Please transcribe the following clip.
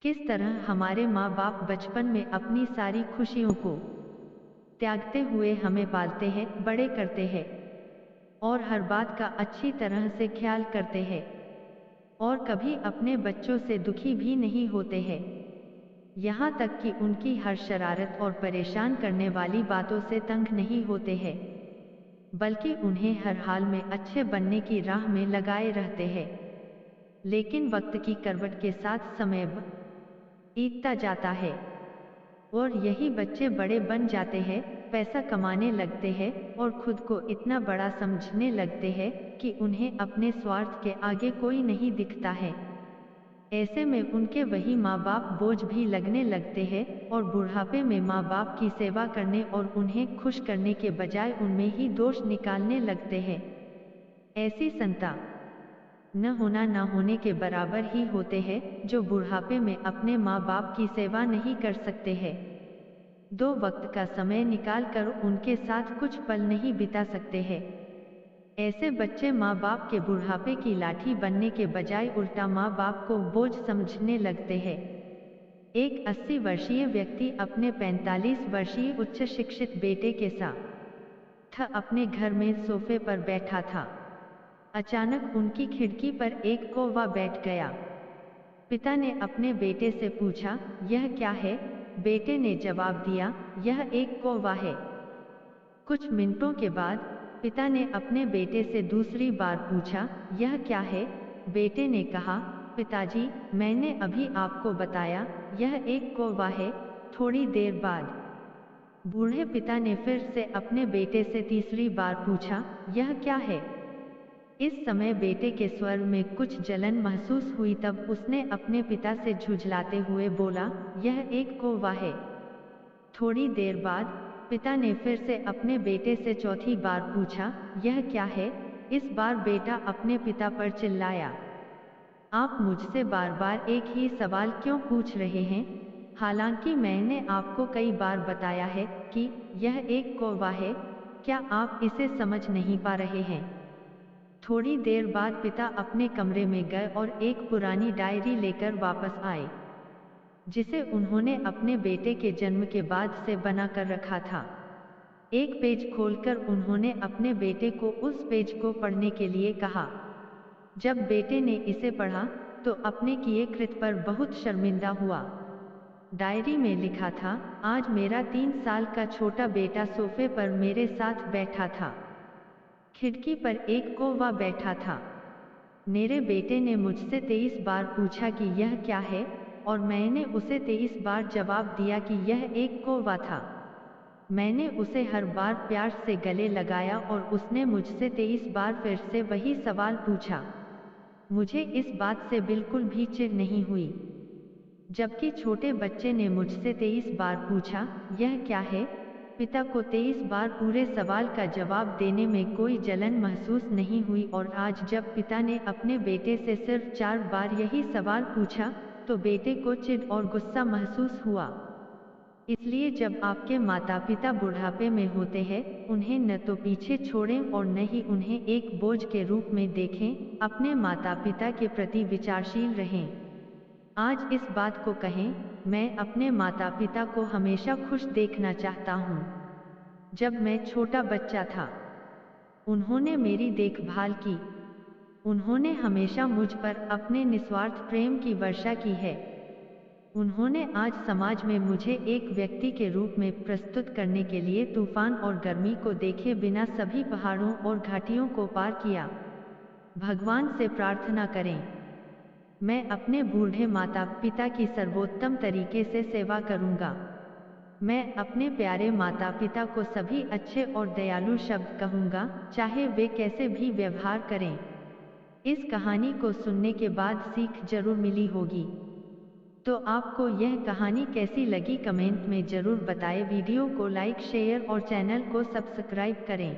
किस तरह हमारे माँ बाप बचपन में अपनी सारी खुशियों को त्यागते हुए हमें पालते हैं, बड़े करते हैं और हर बात का अच्छी तरह से ख्याल करते हैं और कभी अपने बच्चों से दुखी भी नहीं होते हैं, यहाँ तक कि उनकी हर शरारत और परेशान करने वाली बातों से तंग नहीं होते हैं, बल्कि उन्हें हर हाल में अच्छे बनने की राह में लगाए रहते हैं। लेकिन वक्त की करवट के साथ समय बीतता जाता है और यही बच्चे बड़े बन जाते हैं, पैसा कमाने लगते हैं और खुद को इतना बड़ा समझने लगते हैं कि उन्हें अपने स्वार्थ के आगे कोई नहीं दिखता है। ऐसे में उनके वही माँ बाप बोझ भी लगने लगते हैं और बुढ़ापे में माँ बाप की सेवा करने और उन्हें खुश करने के बजाय उनमें ही दोष निकालने लगते हैं। ऐसी संतान न होने के बराबर ही होते हैं, जो बुढ़ापे में अपने माँ बाप की सेवा नहीं कर सकते हैं, दो वक्त का समय निकाल कर उनके साथ कुछ पल नहीं बिता सकते हैं। ऐसे बच्चे माँ बाप के बुढ़ापे की लाठी बनने के बजाय उल्टा माँ बाप को बोझ समझने लगते हैं। एक 80 वर्षीय व्यक्ति अपने 45 वर्षीय उच्च शिक्षित बेटे के साथ अपने घर में सोफे पर बैठा था। अचानक उनकी खिड़की पर एक कौवा बैठ गया। पिता ने अपने बेटे से पूछा, यह क्या है? बेटे ने जवाब दिया, यह एक कौवा है। कुछ मिनटों के बाद पिता ने अपने बेटे से दूसरी बार पूछा, यह क्या है? बेटे ने कहा, पिताजी, मैंने अभी आपको बताया, यह एक कौवा है। थोड़ी देर बाद बूढ़े पिता ने फिर से अपने बेटे से तीसरी बार पूछा, यह क्या है? इस समय बेटे के स्वर में कुछ जलन महसूस हुई, तब उसने अपने पिता से झुंझलाते हुए बोला, यह एक कौवा है। थोड़ी देर बाद पिता ने फिर से अपने बेटे से चौथी बार पूछा, यह क्या है? इस बार बेटा अपने पिता पर चिल्लाया, आप मुझसे बार बार एक ही सवाल क्यों पूछ रहे हैं? हालांकि मैंने आपको कई बार बताया है कि यह एक कौवा है, क्या आप इसे समझ नहीं पा रहे हैं? थोड़ी देर बाद पिता अपने कमरे में गए और एक पुरानी डायरी लेकर वापस आए, जिसे उन्होंने अपने बेटे के जन्म के बाद से बना कर रखा था। एक पेज खोलकर उन्होंने अपने बेटे को उस पेज को पढ़ने के लिए कहा। जब बेटे ने इसे पढ़ा तो अपने किए कृत्य पर बहुत शर्मिंदा हुआ। डायरी में लिखा था, आज मेरा 3 साल का छोटा बेटा सोफे पर मेरे साथ बैठा था। खिड़की पर एक कौवा बैठा था। मेरे बेटे ने मुझसे 23 बार पूछा कि यह क्या है, और मैंने उसे 23 बार जवाब दिया कि यह एक कौवा था। मैंने उसे हर बार प्यार से गले लगाया और उसने मुझसे 23 बार फिर से वही सवाल पूछा। मुझे इस बात से बिल्कुल भी चिढ़ नहीं हुई, जबकि छोटे बच्चे ने मुझसे 23 बार पूछा, यह क्या है? पिता को 23 बार पूरे सवाल का जवाब देने में कोई जलन महसूस नहीं हुई, और आज जब पिता ने अपने बेटे से सिर्फ 4 बार यही सवाल पूछा, तो बेटे को चिढ़ और गुस्सा महसूस हुआ। इसलिए जब आपके माता पिता बुढ़ापे में होते हैं, उन्हें न तो पीछे छोड़ें और न ही उन्हें एक बोझ के रूप में देखें, अपने माता पिता के प्रति विचारशील रहें। आज इस बात को कहें, मैं अपने माता पिता को हमेशा खुश देखना चाहता हूँ। जब मैं छोटा बच्चा था, उन्होंने मेरी देखभाल की। उन्होंने हमेशा मुझ पर अपने निस्वार्थ प्रेम की वर्षा की है। उन्होंने आज समाज में मुझे एक व्यक्ति के रूप में प्रस्तुत करने के लिए तूफान और गर्मी को देखे बिना सभी पहाड़ों और घाटियों को पार किया। भगवान से प्रार्थना करें, मैं अपने बूढ़े माता पिता की सर्वोत्तम तरीके से सेवा करूंगा। मैं अपने प्यारे माता पिता को सभी अच्छे और दयालु शब्द कहूंगा, चाहे वे कैसे भी व्यवहार करें। इस कहानी को सुनने के बाद सीख जरूर मिली होगी। तो आपको यह कहानी कैसी लगी कमेंट में जरूर बताएं। वीडियो को लाइक शेयर और चैनल को सब्सक्राइब करें।